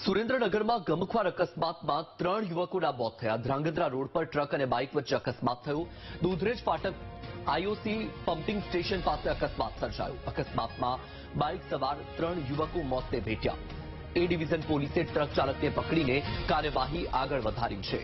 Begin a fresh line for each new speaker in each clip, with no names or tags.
સુરેન્દ્રનગરમાં ગમખ્વાર અકસ્માતમાં 3 યુવકોના મોત થયા। ધ્રાંગધ્રા રોડ પર ટ્રક અને બાઇક વચ્ચે અકસ્માત થયો। દૂધરેજ ફાટક આઈઓસી પમ્પિંગ સ્ટેશન પાસે અકસ્માત સર્જાયો। અકસ્માતમાં બાઇક સવાર 3 યુવકો મોતને ભેટ્યા। એ ડિવિઝન પોલીસે ટ્રક ચાલકને પકડીને કાર્યવાહી આગળ વધારી છે।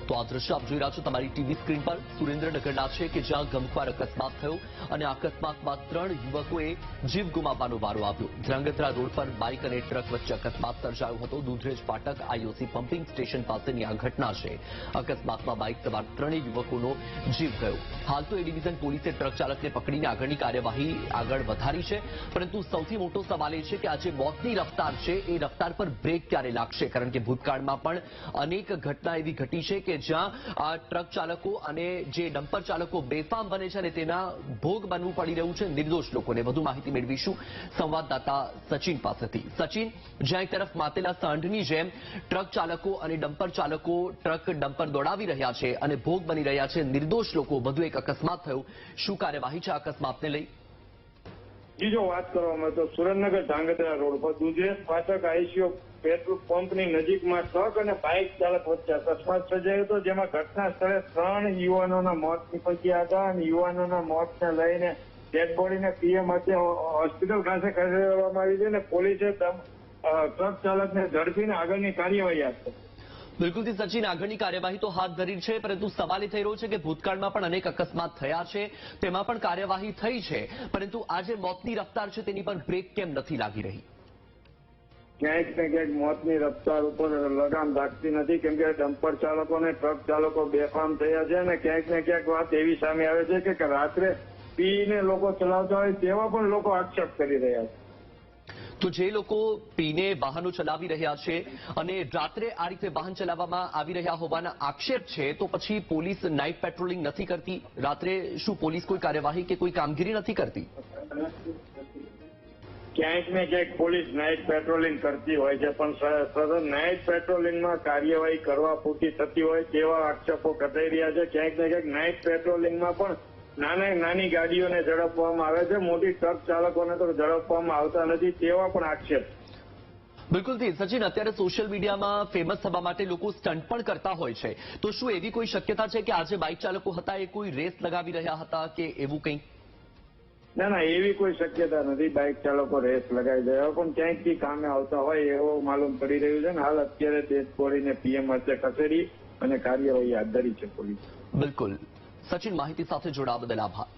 તો આ દ્રશ્ય આપ જોઈ રહ્યા છો તમારી ટીવી સ્ક્રીન પર। સુરેન્દ્રનગરના છે કે જ્યાં ગમખ્વાર અકસ્માત થયો અને અકસ્માતમાં 3 યુવકોએ જીવ ગુમાવવાનો વારો આવ્યો। ધ્રાંગધ્રા રોડ પર બાઇક અને ટ્રક વચ્ચે અકસ્માત સર્જાયો હતો। દૂધરેજ ફાટક આઈઓસી પમ્પિંગ સ્ટેશન પાસેની આ ઘટના છે। અકસ્માતમાં બાઇક સવાર 3 યુવકોનો જીવ ગયો। હાલ તો એ ડિવિઝન પોલીસે ટ્રક ચાલકને પકડીને આગળની કાર્યવાહી આગળ વધારી છે, પરંતુ સૌથી મોટો સવાલ એ છે કે આ જે મોતની રફતાર છે એ રફતાર પર બ્રેક ક્યારે લાગશે, કારણ કે ભૂતકાળમાં પણ અનેક ઘટના એવી ઘટી છે કે જ્યાં આ ટ્રક ચાલકો અને જે ડમ્પર ચાલકો બેફામ બને છે અને તેના ભોગ બનવું પડી રહ્યું છે નિર્દોષ લોકોને। વધુ માહિતી મેળવીશું સંવાદદાતા સચિન પાસેથી। સચિન, જ્યાં એક તરફ માતેલા સાંઢની જેમ ટ્રક ચાલકો અને ડમ્પર ચાલકો ટ્રક ડમ્પર દોડાવી રહ્યા છે અને ભોગ બની રહ્યા છે નિર્દોષ લોકો, વધુ એક અકસ્માત થયો, શું કાર્યવાહી છે આ અકસ્માતને લઈ?
જી, જો વાત કરવામાં તો સુરેન્દ્રનગર ધ્રાંગધ્રા રોડ પર દૂધરેજ ફાટક આઈસીઓ પેટ્રોલ પંપની નજીકમાં ટ્રક અને બાઇક ચાલક વચ્ચે અકસ્માત સર્જાયો હતો, જેમાં ઘટના સ્થળે 3 યુવાનોના મોત નીપજ્યા હતા અને યુવાનોના મોતને લઈને ડેડ બોડીને પીએમ હોસ્પિટલ ખાતે ખસેડવામાં આવી છે અને પોલીસે ટ્રક ચાલકને ઝડપીને આગળની કાર્યવાહી હાથ ધરી।
બિલકુલથી સચિન, આગળની કાર્યવાહી તો હાથ ધરી છે, પરંતુ સવાલ એ થઈ રહ્યો છે કે ભૂતકાળમાં પણ અનેક અકસ્માત થયા છે, તેમાં પણ કાર્યવાહી થઈ છે, પરંતુ આ જે મોતની રફતાર છે તેની પર બ્રેક કેમ નથી લાગી રહી?
ક્યાંક ને ક્યાંક મોતની રફતાર ઉપર લગામ લાગતી નથી, કેમ કે ડમ્પર ચાલકો અને ટ્રક ચાલકો બેફામ થયા છે અને ક્યાંક ને ક્યાંક વાત એવી સામે આવે છે કે રાત્રે પીને લોકો ચલાવતા હોય તેવા પણ લોકો આક્ષેપ કરી રહ્યા છે।
તો જે લોકો પીને વાહનો ચલાવી રહ્યા છે અને રાત્રે આ રીતે વાહન ચલાવવામાં આવી રહ્યા હોવાના આક્ષેપ છે, તો પછી પોલીસ નાઇટ પેટ્રોલિંગ નથી કરતી? રાત્રે શું પોલીસ કોઈ કાર્યવાહી કે કોઈ કામગીરી નથી કરતી?
ક્યાંક ને ક્યાંક પોલીસ નાઇટ પેટ્રોલિંગ કરતી હોય છે, પણ સતત નાઇટ પેટ્રોલિંગમાં કાર્યવાહી કરવા પૂરતી થતી હોય તેવા આક્ષેપો કરાઈ રહ્યા છે। ક્યાંક ને ક્યાંક નાઇટ પેટ્રોલિંગમાં પણ નાની ગાડીઓને ઝડપવામાં આવે છે, મોટી ટ્રક ચાલકોને તો ઝડપવામાં આવતા નથી તેવા પણ આક્ષેપ।
બિલકુલથી સચિન, અત્યારે સોશિયલ મીડિયામાં ફેમસ થવા માટે લોકો સ્ટન્ટ પણ કરતા હોય છે, તો શું એવી કોઈ શક્યતા છે કે આજે બાઇક ચાલકો હતા એ કોઈ રેસ લગાવી રહ્યા હતા કે એવું કંઈ?
ના, એવી કોઈ શક્યતા નથી બાઇક ચાલકો રેસ લગાવી દે, પણ ક્યાંકથી કામે આવતા હોય એવો માલુમ પડી રહ્યું છે ને હાલ અત્યારે ડેડ બોડીને પીએમ વચ્ચે ખસેડી અને કાર્યવાહી હાથ ધરી છે પોલીસ।
બિલકુલ સચિન, માહિતી સાથે જોડાવા બદલ આભાર।